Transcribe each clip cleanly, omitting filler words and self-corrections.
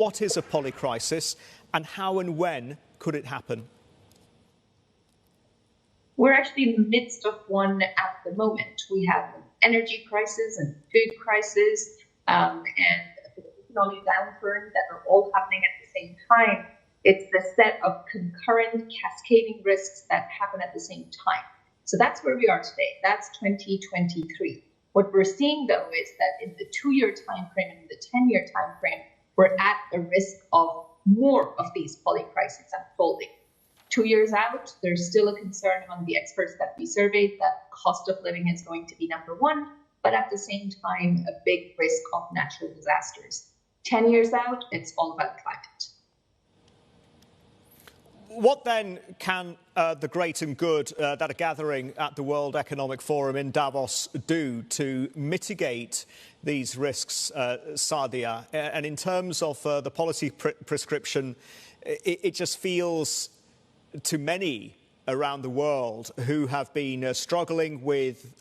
What is a polycrisis, and how and when could it happen? We're actually in the midst of one at the moment. We have an energy crisis and food crisis and economic downturn that are all happening at the same time. It's the set of concurrent cascading risks that happen at the same time. So that's where we are today. That's 2023. What we're seeing, though, is that in the 2-year time frame and the 10-year time frame, we're at a risk of more of these polycrises unfolding. 2 years out, there's still a concern among the experts that we surveyed that cost of living is going to be number one, but at the same time, a big risk of natural disasters. 10 years out, it's all about climate. What then can the great and good that are gathering at the World Economic Forum in Davos do to mitigate these risks, Saadia? And in terms of the policy prescription, it just feels to many around the world who have been struggling with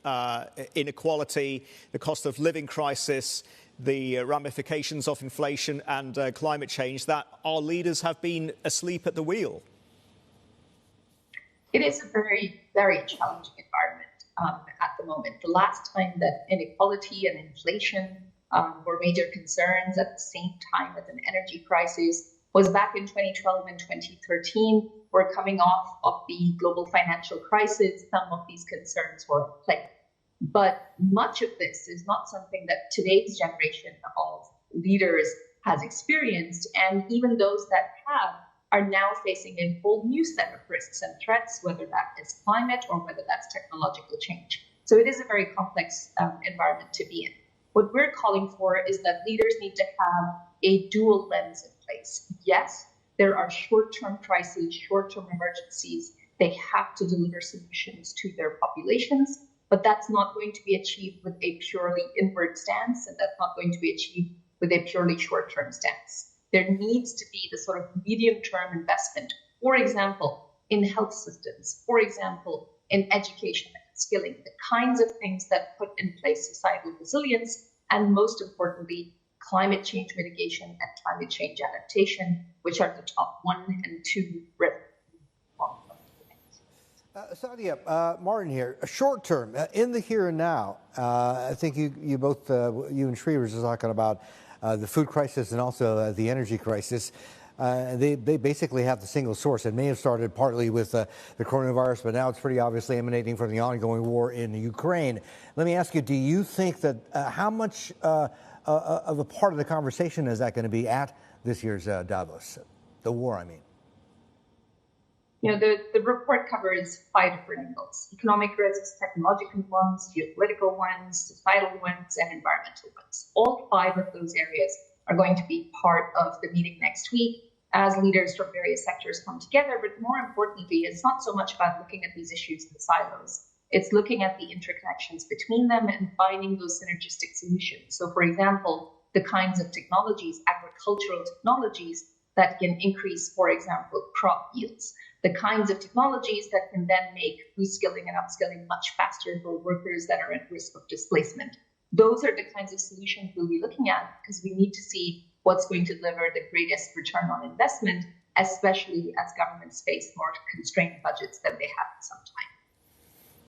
inequality, the cost of living crisis, the ramifications of inflation and climate change, that our leaders have been asleep at the wheel. It is a very, very challenging environment at the moment. The last time that inequality and inflation were major concerns at the same time as an energy crisis was back in 2012 and 2013. We're coming off of the global financial crisis. Some of these concerns were at play. But much of this is not something that today's generation of leaders has experienced. And even those that have are now facing a whole new set of risks and threats, whether that is climate or whether that's technological change. So it is a very complex environment to be in. What we're calling for is that leaders need to have a dual lens in place. Yes, there are short-term crises, short-term emergencies. They have to deliver solutions to their populations, but that's not going to be achieved with a purely inward stance, and that's not going to be achieved with a purely short-term stance. There needs to be the sort of medium-term investment, for example, in health systems, for example, in education and skilling, the kinds of things that put in place societal resilience, and most importantly, climate change mitigation and climate change adaptation, which are the top 1 and 2 risks. Saadia, Martin here. Short term, in the here and now, I think you both, you and Sri were just talking about the food crisis and also the energy crisis. They basically have the single source. It may have started partly with the coronavirus, but now it's pretty obviously emanating from the ongoing war in Ukraine. Let me ask you, do you think that how much of a part of the conversation is that going to be at this year's Davos? The war, I mean. You know, the report covers 5 different angles: economic risks, technological ones, geopolitical ones, societal ones, and environmental ones. All 5 of those areas are going to be part of the meeting next week as leaders from various sectors come together. But more importantly, it's not so much about looking at these issues in silos. It's looking at the interconnections between them and finding those synergistic solutions. So, for example, the kinds of technologies, agricultural technologies, that can increase, for example, crop yields. The kinds of technologies that can then make reskilling and upskilling much faster for workers that are at risk of displacement. Those are the kinds of solutions we'll be looking at, because we need to see what's going to deliver the greatest return on investment, especially as governments face more constrained budgets than they have in some time.